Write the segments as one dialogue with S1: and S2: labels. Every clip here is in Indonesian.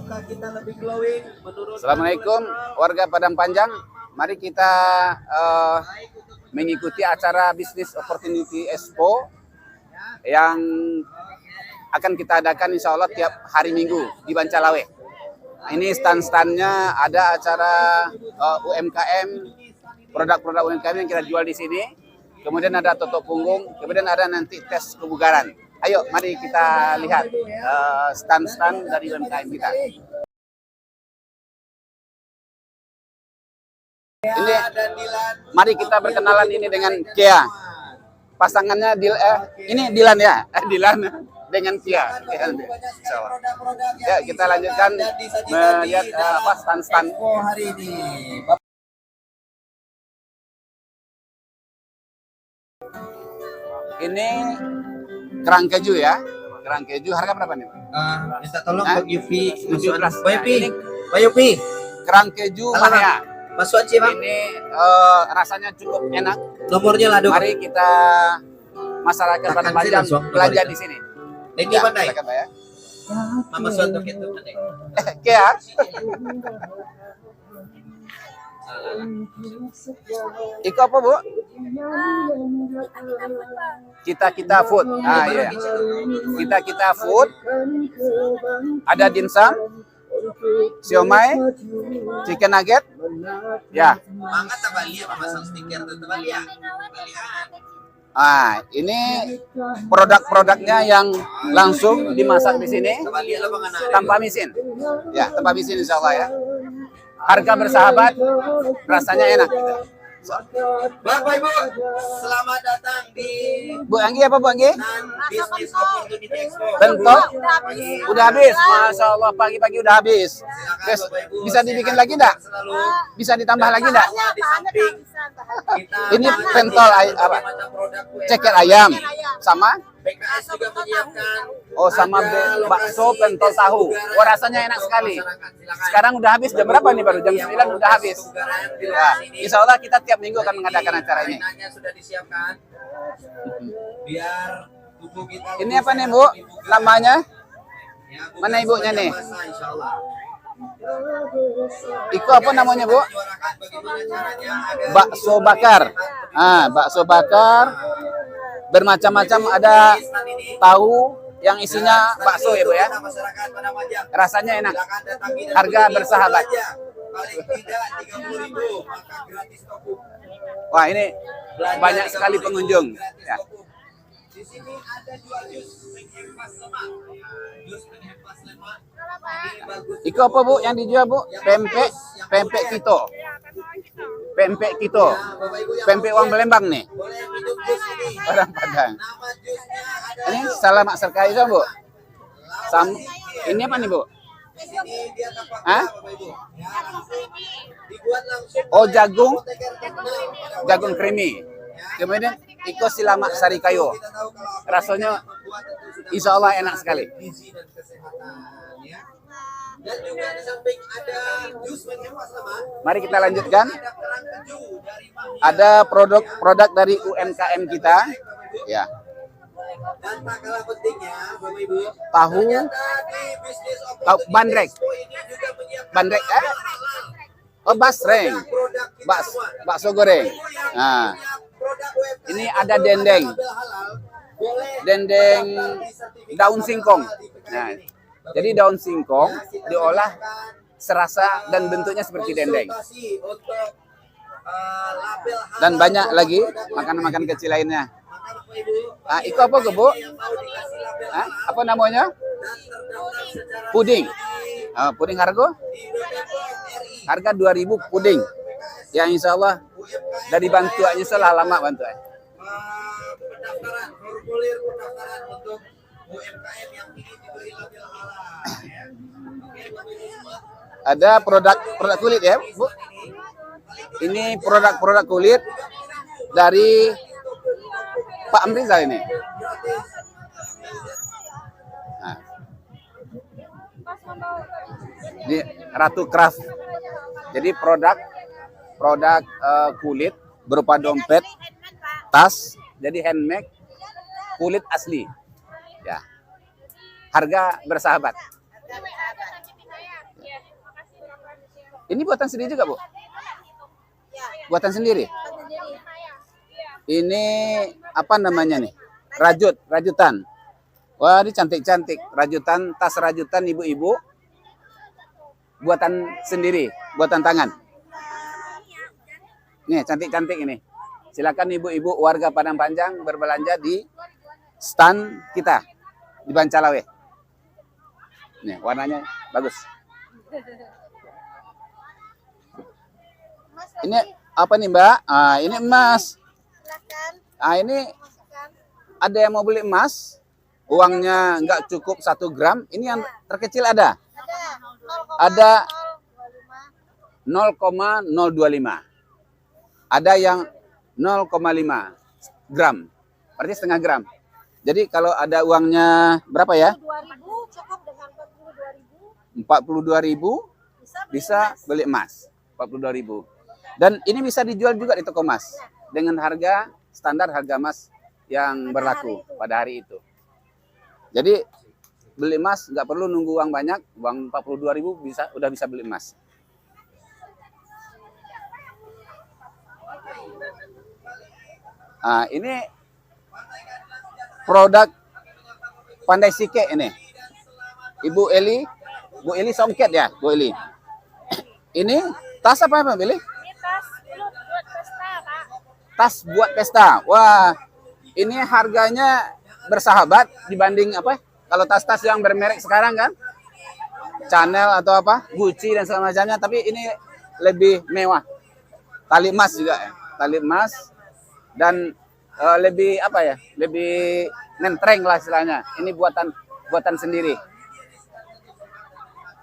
S1: muka kita lebih glowing?
S2: Assalamualaikum warga Padang Panjang. Mari kita mengikuti acara Business Opportunity Expo yang akan kita adakan insya Allah tiap hari Minggu di Bancalawe. Ini stand-standnya ada acara UMKM, produk-produk UMKM yang kita jual di sini. Kemudian ada tutup punggung, kemudian ada nanti tes kebugaran. Ayo, mari kita lihat stand-stand dari UMKM kita. Ini, mari kita berkenalan ini dengan Kia. Pasangannya ini Dilan ya, Dilan dengan Kia. Ya, kita lanjutkan melihat stand-stand
S1: hari ini.
S2: Ini kerang keju ya. Kerang keju harga berapa nih?
S1: Minta tolong Pak Yupi.
S2: Pak Yupi. Kerang keju Mahya.
S1: Masuk aja, Bang.
S2: Ini rasanya cukup enak.
S1: Nomornya lah, Dok.
S2: Mari kita masyarakat Padang Panjang belanja di sini.
S1: Ini mana ya?
S2: Ya.
S1: Mama suatu itu.
S2: Kia. Iko apa, Bu? Kita food. Iya. Kita food. Ada dimsum, siomay, chicken nugget. Ya.
S1: Mangga tabalia, memasang stiker tabalia.
S2: Ini produk-produknya yang langsung dimasak di sini tanpa mesin. Ya, tanpa mesin insya Allah ya. Harga bersahabat, rasanya enak.
S1: Bapak Ibu, selamat datang di
S2: Bu Anggi apa Bu Anggi?
S1: Business Opportunity Expo.
S2: Bentok? Udah habis, Masya Allah pagi-pagi udah habis. Guys, bisa dibikin lagi enggak? Bisa ditambah lagi enggak? Ini pentol apa? Ceker ayam sama?
S1: BKS juga menyiapkan.
S2: Oh, sama bakso pentol tahu. Oh, rasanya enak sekali. Sekarang udah habis, jam berapa nih baru? Jam 9 udah habis. Ya, insya Allah kita tiap minggu akan mengadakan acara ini.
S1: Sudah disiapkan. Biar tubuh kita.
S2: Ini apa nih Bu? Namanya? Mana ibunya nih? Iko apa namanya Bu? Bakso bakar. Bakso bakar. Bermacam-macam, ada tahu yang isinya bakso ya Bu ya. Rasanya enak. Harga bersahabat. Wah, ini banyak sekali pengunjung. Ya.
S1: Di sini ada jual jus penghempas lemak. Jus penghempas lemak.
S2: Iko apa Bu yang dijual Bu? Pempek Kito. Pempek Kito. Pempek uang Palembang nih. Orang Padang. Ini salamak serkai itu Bu. Ini apa nih Bu? Oh, jagung creamy. Kemudian Iko silamak sari kayu. Rasanya insya Allah enak sekali.
S1: Dan juga di samping ada jus penghempas lemak.
S2: Mari kita lanjutkan. Ada produk dari UMKM kita. Ya.
S1: Dan tak kalah pentingnya, Bapak Ibu,
S2: tahu bandrek. Bandrek Oh, basreng. Bakso goreng. Nah. Ini ada dendeng. Dendeng daun singkong. Nah, jadi daun singkong diolah serasa dan bentuknya seperti dendeng. Dan banyak lagi makanan-makanan kecil lainnya. Itu apa Bu? Apa namanya? Puding. Puding harga 2.000 puding. Ya insya Allah dari bantuannya salah lama bantuan.
S1: Formulir pendaftaran untuk UMKM yang ingin diberi label halal.
S2: Ada produk kulit ya Bu. Ini produk kulit dari Pak Amrizal ini. Nah. Ini Ratu Craft. Jadi produk kulit berupa dompet, tas, jadi handmade, kulit asli. Ya. Harga bersahabat. Ini buatan sendiri juga, Bu?
S3: Ya,
S2: Buatan sendiri?
S3: kan sendiri.
S2: Ini apa namanya nih? Rajutan. Wah, ini cantik-cantik. Rajutan, tas rajutan ibu-ibu. Buatan sendiri, buatan tangan. Nih, cantik-cantik ini. Silakan ibu-ibu warga Padang Panjang berbelanja di stand kita di Bancalawe. Nih, warnanya bagus.
S3: Mas,
S2: Ini apa nih, Mbak? Ah, ini emas.
S3: silakan
S2: Ah, ini
S3: masukkan.
S2: ada yang mau beli emas, uangnya nggak cukup 1 gram. Ini yang terkecil ada.
S3: Ada
S2: Ada 0,025. Ada yang 0,5 gram. Berarti setengah gram. Jadi kalau ada uangnya berapa ya?
S3: 2.000 cukup dengan 42.000
S2: 42.000 bisa beli emas. 42.000. Dan ini bisa dijual juga di toko emas dengan harga standar harga emas yang berlaku pada hari itu. Jadi beli emas nggak perlu nunggu uang banyak, uang 42.000 udah bisa beli emas. Nah, ini produk Pandai Sike ini. Bu Eli Songket ya, Bu Eli. Ini tas apa Pak Eli?
S3: Ini tas buat pesta, Pak.
S2: Tas buat pesta. Wah, ini harganya bersahabat dibanding apa? Kalau tas-tas yang bermerek sekarang kan, Chanel atau apa, Gucci dan segala macamnya. Tapi ini lebih mewah. Tali emas juga ya, tali emas dan lebih apa ya? Lebih nentreng lah istilahnya. Ini buatan sendiri.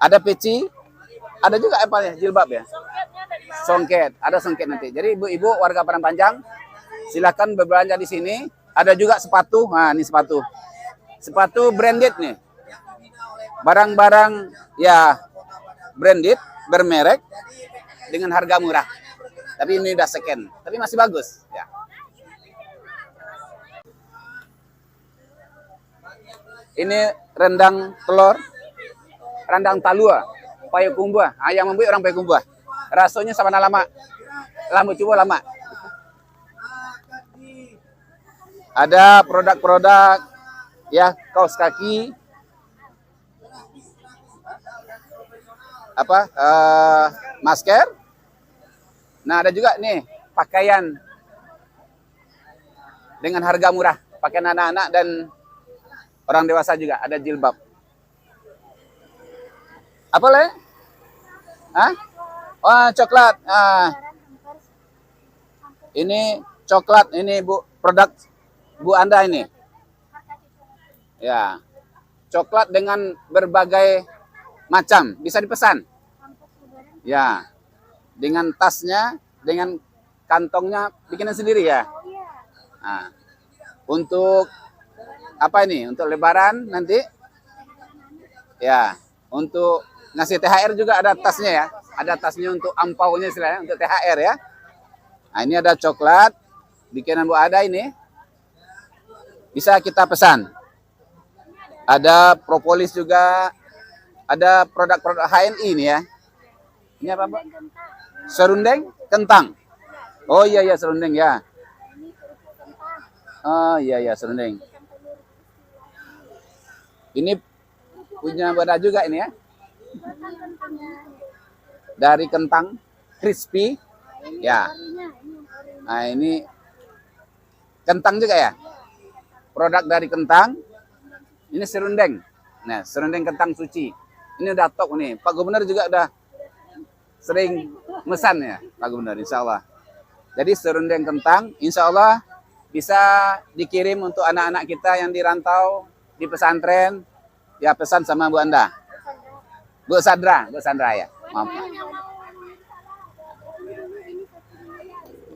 S2: Ada peci, ada juga apa ya? Jilbab ya.
S3: Songketnya dari bawah.
S2: Songket, ada songket nanti. Jadi ibu-ibu warga Padang Panjang, silakan berbelanja di sini. Ada juga sepatu. Nah, ini sepatu. Sepatu branded nih. Barang-barang ya branded, bermerek dengan harga murah. Tapi ini udah second, tapi masih bagus ya. Ini rendang telur, rendang talua, payakumbuh. Ah, yang membeli orang payakumbuh. Rasanya sama lama. Lama coba lama. Ada produk-produk ya, kaos kaki. Apa? Masker. Nah, ada juga nih pakaian dengan harga murah. Pakaian anak-anak dan orang dewasa juga. Ada jilbab. Apa le? Hah? Wah, coklat. Ah. Ini coklat. Ini Bu, produk Bu Anda ini. Ya. Coklat dengan berbagai macam. Bisa dipesan. Ya. Dengan tasnya, dengan kantongnya bikinan sendiri ya. Nah, untuk apa ini? Untuk lebaran nanti? Ya, untuk ngasih THR juga ada tasnya ya. Ada tasnya untuk ampaunya istilahnya, untuk THR ya. Nah, ini ada coklat bikinan Bu Ada ini. Bisa kita pesan. Ada propolis juga. Ada produk-produk HNI ini ya. Ini apa, Pak? Serundeng kentang. Oh iya ya, serundeng ya. Oh iya ya, serundeng. Ini punya Bada juga ini ya. Dari kentang crispy. Ya. Nah, ini kentang juga ya. Produk dari kentang. Ini serundeng. Nah, serundeng kentang suci. Ini udah tok nih. Pak Gubernur juga udah sering mesan ya, Pak Gubernur, insya Allah. Jadi serundeng kentang, insya Allah bisa dikirim untuk anak-anak kita yang dirantau di pesantren. Ya, pesan sama Bu Anda. Bu Sandra ya. Maaf.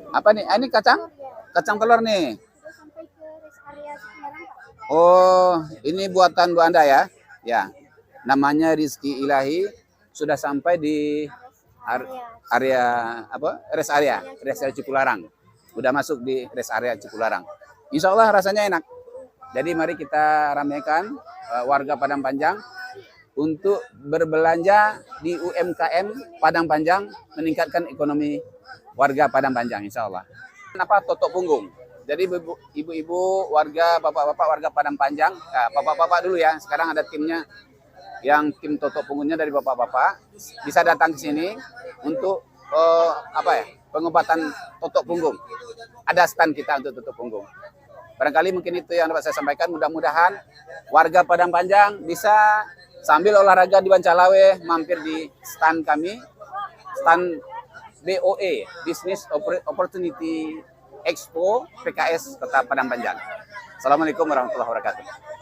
S2: Apa nih? Ini kacang? Kacang telur nih.
S3: Sampai ke rest area Semarang, Pak.
S2: Oh, ini buatan Bu Anda ya? Ya. Namanya Rizki Ilahi, sudah sampai di area apa? Rest area Cipularang. Udah masuk di rest area Cipularang. Insya Allah rasanya enak. Jadi mari kita ramaikan warga Padang Panjang untuk berbelanja di UMKM Padang Panjang, meningkatkan ekonomi warga Padang Panjang, insya Allah. Apa totok punggung? Jadi ibu-ibu warga, bapak-bapak warga Padang Panjang, nah, bapak-bapak dulu ya. Sekarang ada timnya, yang tim totok punggungnya dari bapak-bapak bisa datang ke sini untuk pengobatan totok punggung. Ada stand kita untuk totok punggung. Barangkali mungkin itu yang dapat saya sampaikan. Mudah-mudahan warga Padang Panjang bisa sambil olahraga di Bancalawe mampir di stand kami, stand BOE, Business Opportunity Expo PKS Kota Padang Panjang. Assalamualaikum warahmatullahi wabarakatuh.